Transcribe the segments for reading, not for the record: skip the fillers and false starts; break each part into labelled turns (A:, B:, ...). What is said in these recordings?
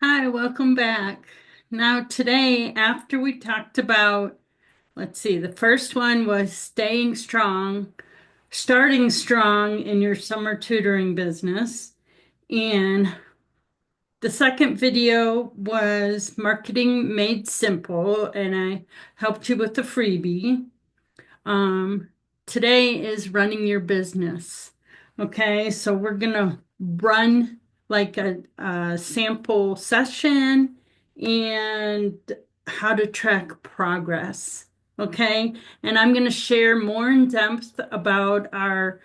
A: Hi, welcome back. Now, today, after we talked about, let's see, the first one was staying strong, starting strong in your summer tutoring business. And the second video was marketing made simple, and I helped you with the freebie. Um, Today is running your business. Okay, so we're gonna run like a sample session and how to track progress. Okay, and I'm gonna share more in depth about our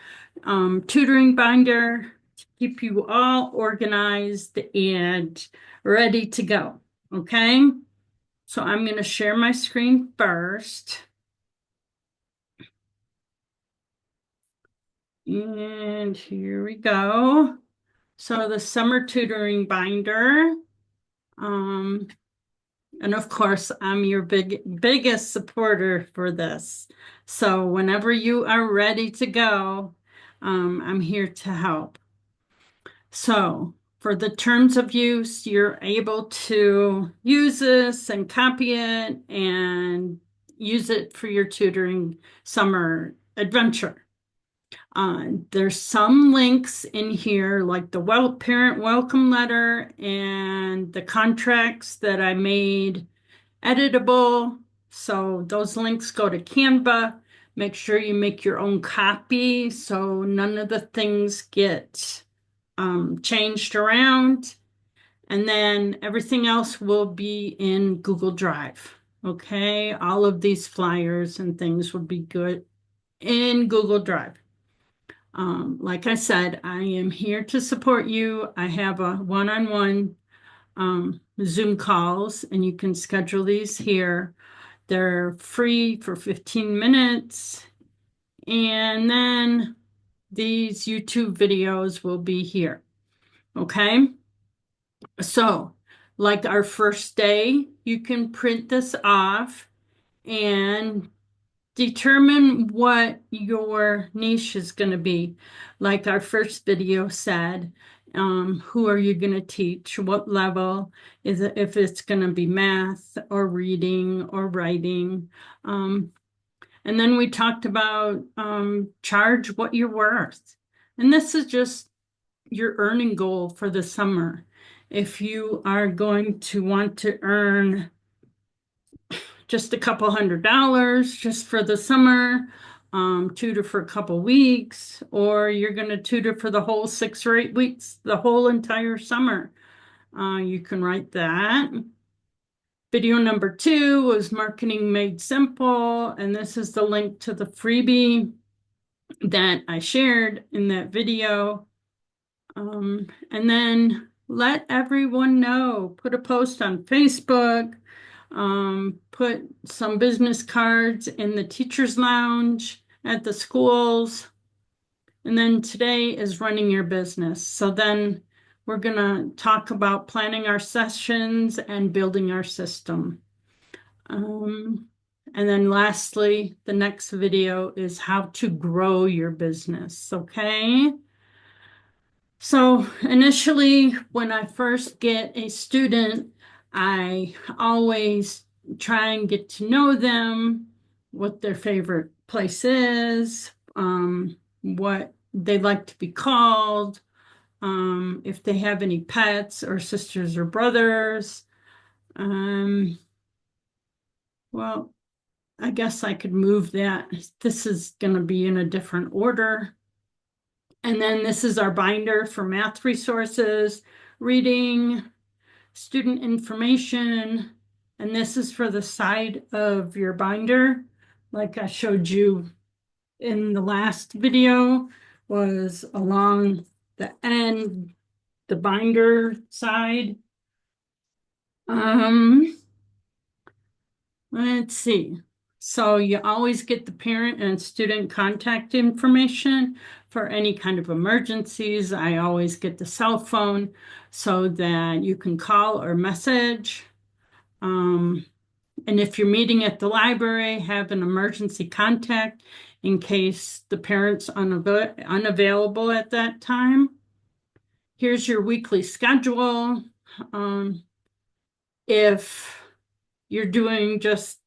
A: tutoring binder to keep you all organized and ready to go. Okay, so I'm gonna share my screen first. And here we go. So the summer tutoring binder. Um, and of course, I'm your biggest supporter for this. So whenever you are ready to go, I'm here to help. So for the terms of use, you're able to use this and copy it and use it for your tutoring summer adventure. There's some links in here, like the parent welcome letter and the contracts that I made editable. So those links go to Canva. Make sure you make your own copy so none of the things get changed around. And then everything else will be in Google Drive. Okay, all of these flyers and things would be good in Google Drive. Like I said, I am here to support you. I have a one-on-one Zoom calls, and you can schedule these here. They're free for 15 minutes. And then these YouTube videos will be here. Okay. So, like our first day, you can print this off and determine what your niche is going to be. Like our first video said, who are you going to teach? What level is it? If it's going to be math or reading or writing. And then we talked about charge what you're worth. And this is just your earning goal for the summer. If you are going to want to earn just a couple $100 just for the summer, tutor for a couple weeks, or you're going to tutor for the whole 6 or 8 weeks, the whole entire summer. You can write that. Video number 2 was marketing made simple, and this is the link to the freebie that I shared in that video. And then let everyone know, put a post on Facebook, put some business cards in the teacher's lounge at the schools. And then today is running your business. So then we're going to talk about planning our sessions and building our system. And then lastly, the next video is how to grow your business. Okay. So initially, when I first get a student, I always try and get to know them, what their favorite place is, what they like to be called, if they have any pets or sisters or brothers. Um, well, I guess I could move that. This is going to be in a different order. And then this is our binder for math resources, reading, student information, and this is for the side of your binder. Like I showed you in the last video, was along the end, the binder side. Let's see. So you always get the parent and student contact information for any kind of emergencies. I always get the cell phone so that you can call or message. And if you're meeting at the library, have an emergency contact in case the parent's unavailable at that time. Here's your weekly schedule. If you're doing just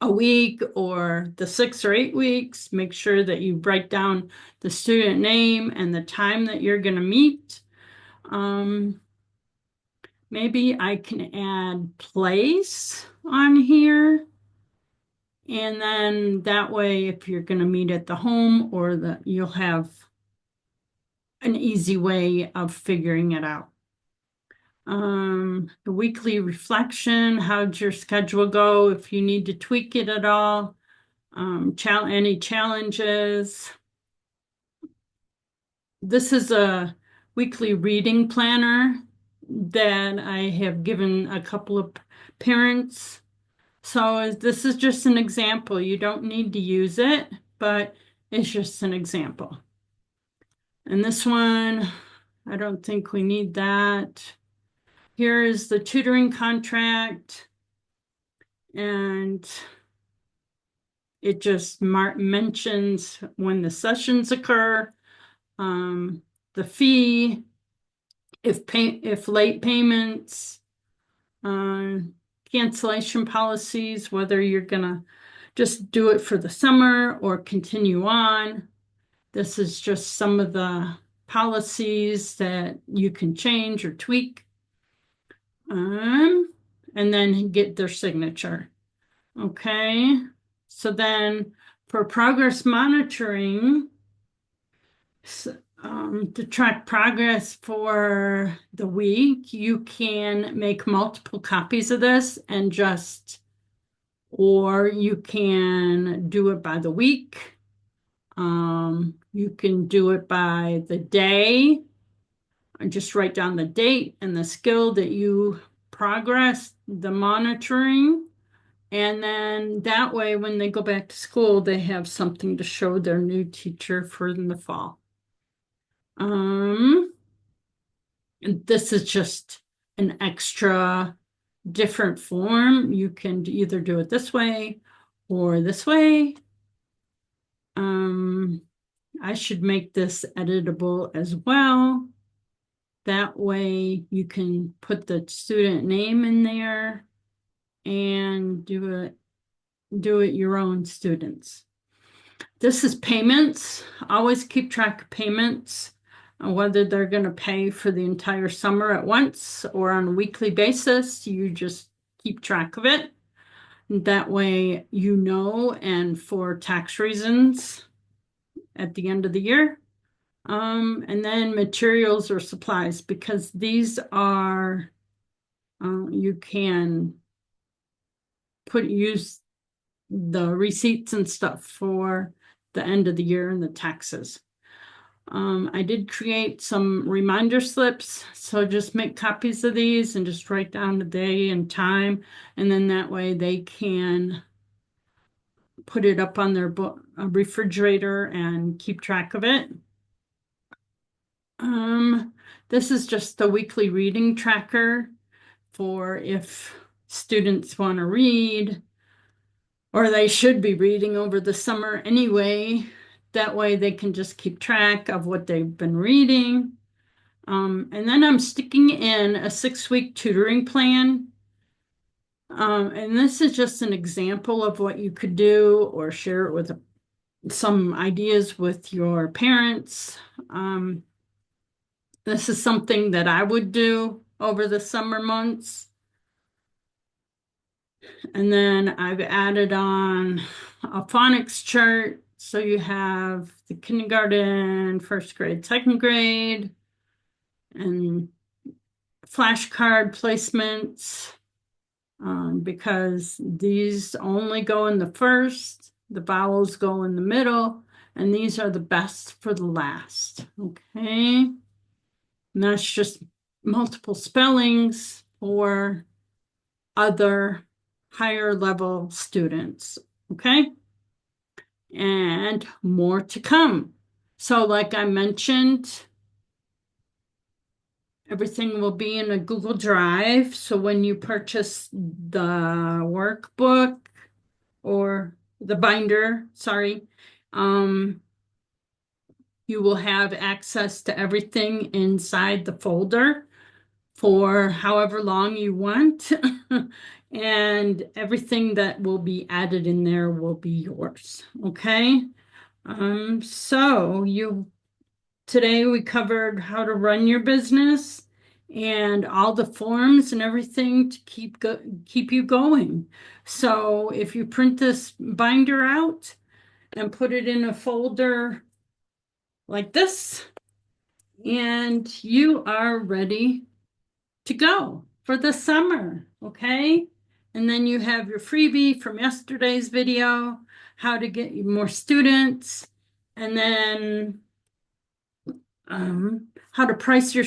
A: a week or the 6 or 8 weeks, make sure that you write down the student name and the time that you're going to meet. Maybe I can add place on here. And then that way, if you're going to meet at the home or you'll have an easy way of figuring it out. The weekly reflection, how'd your schedule go? If you need to tweak it at all, any challenges. This is a weekly reading planner that I have given a couple of parents. So this is just an example. You don't need to use it, but it's just an example. And this one, I don't think we need that. Here is the tutoring contract, and it just mentions when the sessions occur, the fee, if late payments, cancellation policies, whether you're gonna just do it for the summer or continue on. This is just some of the policies that you can change or tweak. And then get their signature. Okay, so then for progress monitoring, to track progress for the week, you can make multiple copies of this or you can do it by the week. You can do it by the day, and just write down the date and the skill that you progressed, the monitoring. And then that way, when they go back to school, they have something to show their new teacher for in the fall. And this is just an extra different form. You can either do it this way or this way. I should make this editable as well. That way you can put the student name in there and do it your own students. This is payments. Always keep track of payments, whether they're going to pay for the entire summer at once or on a weekly basis. You just keep track of it. That way you know, and for tax reasons at the end of the year. And then materials or supplies, because these are, you can use the receipts and stuff for the end of the year and the taxes. I did create some reminder slips, so just make copies of these and just write down the day and time, and then that way they can put it up on their refrigerator and keep track of it. This is just the weekly reading tracker for if students want to read, or they should be reading over the summer anyway. That way they can just keep track of what they've been reading. And then I'm sticking in a 6-week tutoring plan. And this is just an example of what you could do, or share it with some ideas with your parents. This is something that I would do over the summer months. And then I've added on a phonics chart. So you have the kindergarten, first grade, second grade, and flashcard placements, because these only go in the first, the vowels go in the middle, and these are the best for the last. Okay. And that's just multiple spellings for other higher level students. Okay. And more to come. So like I mentioned, everything will be in a Google Drive. So when you purchase the workbook or the binder, you will have access to everything inside the folder. for however long you want. And everything that will be added in there will be yours. Okay. So today we covered how to run your business and all the forms and everything to keep you going. So if you print this binder out and put it in a folder like this, and you are ready to go for the summer, okay? And then you have your freebie from yesterday's video, how to get more students, and then how to price your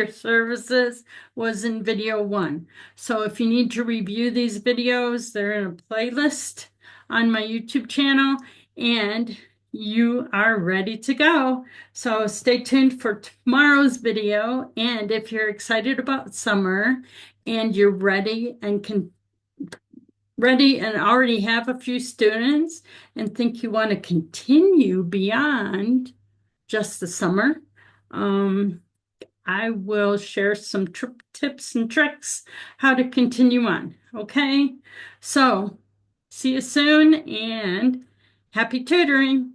A: services was in video 1. So if you need to review these videos, they're in a playlist on my YouTube channel, and you are ready to go. So stay tuned for tomorrow's video. And if you're excited about summer and you're ready and already have a few students and think you want to continue beyond just the summer, I will share some tips and tricks how to continue on. Okay, so see you soon and happy tutoring.